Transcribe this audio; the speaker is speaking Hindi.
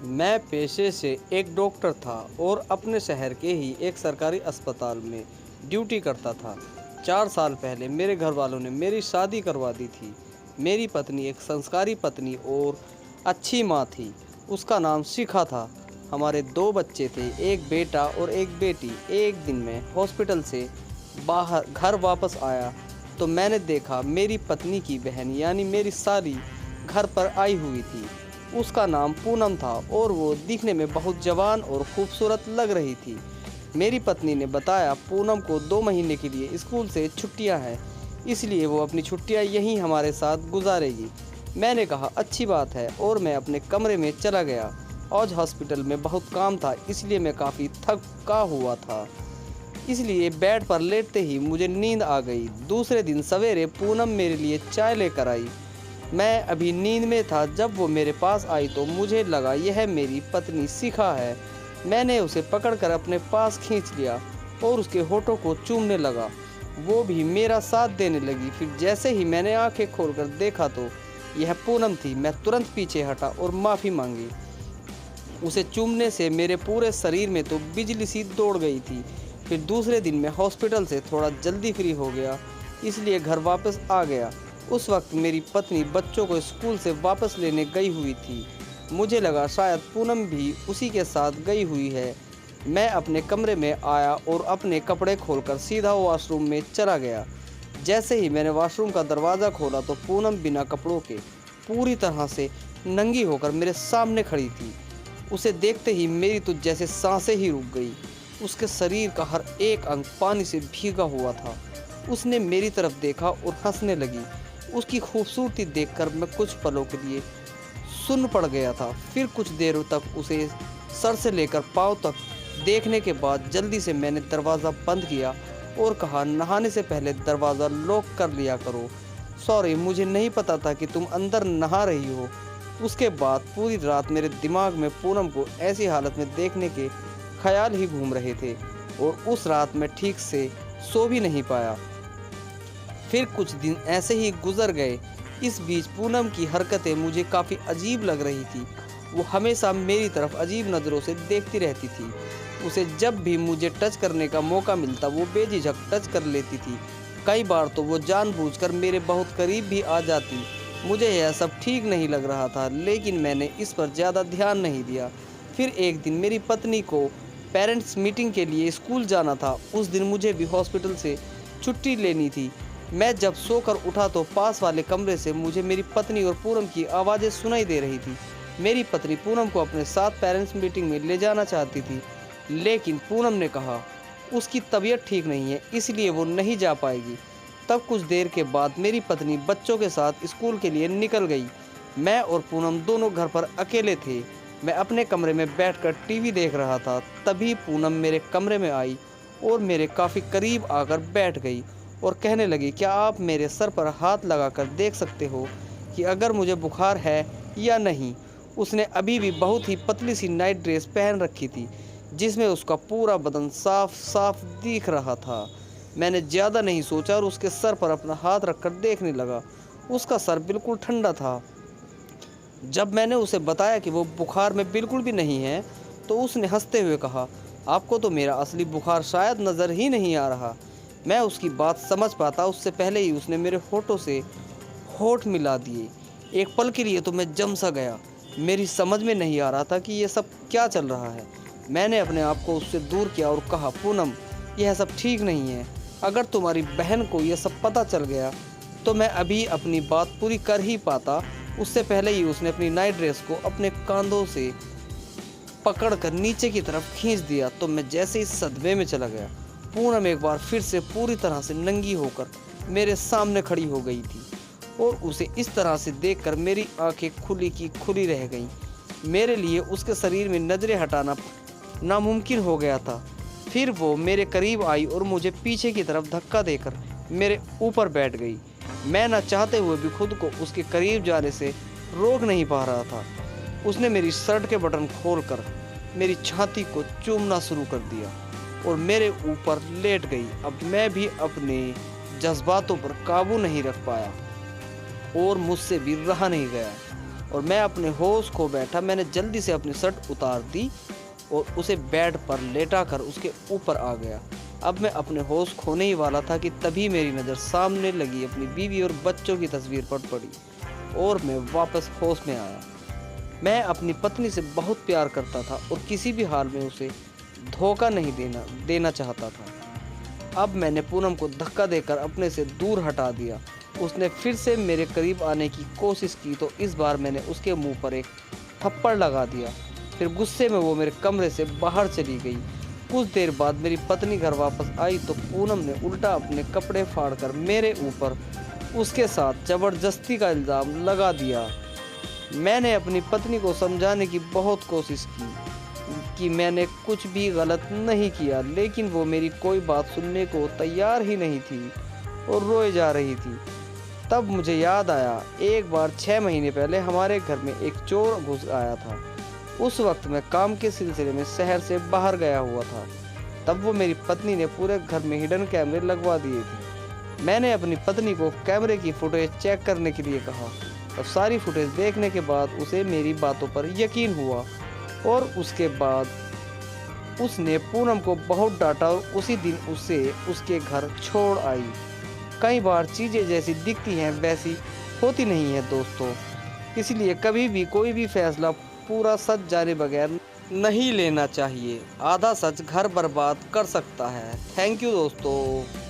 मैं पेशे से एक डॉक्टर था और अपने शहर के ही एक सरकारी अस्पताल में ड्यूटी करता था। 4 साल पहले मेरे घर वालों ने मेरी शादी करवा दी थी। मेरी पत्नी एक संस्कारी पत्नी और अच्छी माँ थी। उसका नाम शिखा था। हमारे 2 बच्चे थे, एक बेटा और एक बेटी। एक दिन मैं हॉस्पिटल से बाहर घर वापस आया तो मैंने देखा मेरी पत्नी की बहन यानी मेरी साली घर पर आई हुई थी। उसका नाम पूनम था और वो दिखने में बहुत जवान और खूबसूरत लग रही थी। मेरी पत्नी ने बताया पूनम को 2 महीने के लिए स्कूल से छुट्टियां हैं, इसलिए वो अपनी छुट्टियां यहीं हमारे साथ गुजारेगी। मैंने कहा अच्छी बात है और मैं अपने कमरे में चला गया। आज हॉस्पिटल में बहुत काम था, इसलिए मैं काफ़ी थका हुआ था, इसलिए बेड पर लेटते ही मुझे नींद आ गई। दूसरे दिन सवेरे पूनम मेरे लिए चाय लेकर आई। मैं अभी नींद में था जब वो मेरे पास आई तो मुझे लगा यह मेरी पत्नी शिखा है। मैंने उसे पकड़कर अपने पास खींच लिया और उसके होठों को चूमने लगा। वो भी मेरा साथ देने लगी। फिर जैसे ही मैंने आंखें खोलकर देखा तो यह पूनम थी। मैं तुरंत पीछे हटा और माफ़ी मांगी। उसे चूमने से मेरे पूरे शरीर में तो बिजली सी दौड़ गई थी। फिर दूसरे दिन मैं हॉस्पिटल से थोड़ा जल्दी फ्री हो गया, इसलिए घर वापस आ गया। उस वक्त मेरी पत्नी बच्चों को स्कूल से वापस लेने गई हुई थी। मुझे लगा शायद पूनम भी उसी के साथ गई हुई है। मैं अपने कमरे में आया और अपने कपड़े खोलकर सीधा वॉशरूम में चला गया। जैसे ही मैंने वॉशरूम का दरवाज़ा खोला तो पूनम बिना कपड़ों के पूरी तरह से नंगी होकर मेरे सामने खड़ी थी। उसे देखते ही मेरी तो जैसे सांसें ही रुक गई। उसके शरीर का हर एक अंग पानी से भीगा हुआ था। उसने मेरी तरफ देखा और हंसने लगी। उसकी खूबसूरती देखकर मैं कुछ पलों के लिए सुन्न पड़ गया था। फिर कुछ देर तक उसे सर से लेकर पांव तक देखने के बाद जल्दी से मैंने दरवाज़ा बंद किया और कहा नहाने से पहले दरवाज़ा लॉक कर लिया करो। सॉरी, मुझे नहीं पता था कि तुम अंदर नहा रही हो। उसके बाद पूरी रात मेरे दिमाग में पूनम को ऐसी हालत में देखने के ख्याल ही घूम रहे थे और उस रात मैं ठीक से सो भी नहीं पाया। फिर कुछ दिन ऐसे ही गुजर गए। इस बीच पूनम की हरकतें मुझे काफ़ी अजीब लग रही थी। वो हमेशा मेरी तरफ अजीब नज़रों से देखती रहती थी। उसे जब भी मुझे टच करने का मौका मिलता वो बेझिझक टच कर लेती थी। कई बार तो वो जानबूझकर मेरे बहुत करीब भी आ जाती। मुझे यह सब ठीक नहीं लग रहा था, लेकिन मैंने इस पर ज़्यादा ध्यान नहीं दिया। फिर एक दिन मेरी पत्नी को पेरेंट्स मीटिंग के लिए स्कूल जाना था। उस दिन मुझे भी हॉस्पिटल से छुट्टी लेनी थी। मैं जब सोकर उठा तो पास वाले कमरे से मुझे मेरी पत्नी और पूनम की आवाज़ें सुनाई दे रही थी। मेरी पत्नी पूनम को अपने साथ पेरेंट्स मीटिंग में ले जाना चाहती थी, लेकिन पूनम ने कहा उसकी तबीयत ठीक नहीं है, इसलिए वो नहीं जा पाएगी। तब कुछ देर के बाद मेरी पत्नी बच्चों के साथ स्कूल के लिए निकल गई। मैं और पूनम दोनों घर पर अकेले थे। मैं अपने कमरे में बैठकर टीवी देख रहा था। तभी पूनम मेरे कमरे में आई और मेरे काफ़ी करीब आकर बैठ गई और कहने लगी, क्या आप मेरे सर पर हाथ लगाकर देख सकते हो कि अगर मुझे बुखार है या नहीं। उसने अभी भी बहुत ही पतली सी नाइट ड्रेस पहन रखी थी, जिसमें उसका पूरा बदन साफ साफ दिख रहा था। मैंने ज़्यादा नहीं सोचा और उसके सर पर अपना हाथ रखकर देखने लगा। उसका सर बिल्कुल ठंडा था। जब मैंने उसे बताया कि वो बुखार में बिल्कुल भी नहीं है तो उसने हंसते हुए कहा, आपको तो मेरा असली बुखार शायद नज़र ही नहीं आ रहा। मैं उसकी बात समझ पाता उससे पहले ही उसने मेरे होठों से होठ मिला दिए। एक पल के लिए तो मैं जम सा गया। मेरी समझ में नहीं आ रहा था कि ये सब क्या चल रहा है। मैंने अपने आप को उससे दूर किया और कहा, पूनम यह सब ठीक नहीं है। अगर तुम्हारी बहन को यह सब पता चल गया तो मैं अभी अपनी बात पूरी कर ही पाता। उससे पहले ही उसने अपनी नाइट ड्रेस को अपने कांधों से पकड़कर नीचे की तरफ खींच दिया तो मैं जैसे ही सदमे में चला गया। पूनम एक बार फिर से पूरी तरह से नंगी होकर मेरे सामने खड़ी हो गई थी और उसे इस तरह से देखकर मेरी आंखें खुली की खुली रह गईं। मेरे लिए उसके शरीर में नज़रें हटाना नामुमकिन हो गया था। फिर वो मेरे करीब आई और मुझे पीछे की तरफ धक्का देकर मेरे ऊपर बैठ गई। मैं न चाहते हुए भी खुद को उसके करीब जाने से रोक नहीं पा रहा था। उसने मेरी शर्ट के बटन खोलकर मेरी छाती को चूमना शुरू कर दिया और मेरे ऊपर लेट गई। अब मैं भी अपने जज्बातों पर काबू नहीं रख पाया और मुझसे भी रहा नहीं गया और मैं अपने होश खो बैठा। मैंने जल्दी से अपनी शर्ट उतार दी और उसे बेड पर लेटाकर उसके ऊपर आ गया। अब मैं अपने होश खोने ही वाला था कि तभी मेरी नज़र सामने लगी अपनी बीवी और बच्चों की तस्वीर पर पड़ी और मैं वापस होश में आया। मैं अपनी पत्नी से बहुत प्यार करता था और किसी भी हाल में उसे धोखा नहीं देना चाहता था। अब मैंने पूनम को धक्का देकर अपने से दूर हटा दिया। उसने फिर से मेरे करीब आने की कोशिश की तो इस बार मैंने उसके मुंह पर एक थप्पड़ लगा दिया। फिर गुस्से में वो मेरे कमरे से बाहर चली गई। कुछ देर बाद मेरी पत्नी घर वापस आई तो पूनम ने उल्टा अपने कपड़े फाड़कर मेरे ऊपर उसके साथ ज़बरदस्ती का इल्ज़ाम लगा दिया। मैंने अपनी पत्नी को समझाने की बहुत कोशिश की कि मैंने कुछ भी गलत नहीं किया, लेकिन वो मेरी कोई बात सुनने को तैयार ही नहीं थी और रोए जा रही थी। तब मुझे याद आया, एक बार 6 महीने पहले हमारे घर में एक चोर घुस आया था। उस वक्त मैं काम के सिलसिले में शहर से बाहर गया हुआ था। तब वो मेरी पत्नी ने पूरे घर में हिडन कैमरे लगवा दिए थे। मैंने अपनी पत्नी को कैमरे की फुटेज चेक करने के लिए कहा। तब सारी फुटेज देखने के बाद उसे मेरी बातों पर यकीन हुआ और उसके बाद उसने पूनम को बहुत डांटा और उसी दिन उसे उसके घर छोड़ आई। कई बार चीज़ें जैसी दिखती हैं वैसी होती नहीं है दोस्तों, इसलिए कभी भी कोई भी फैसला पूरा सच जाने बगैर नहीं लेना चाहिए। आधा सच घर बर्बाद कर सकता है। थैंक यू दोस्तों।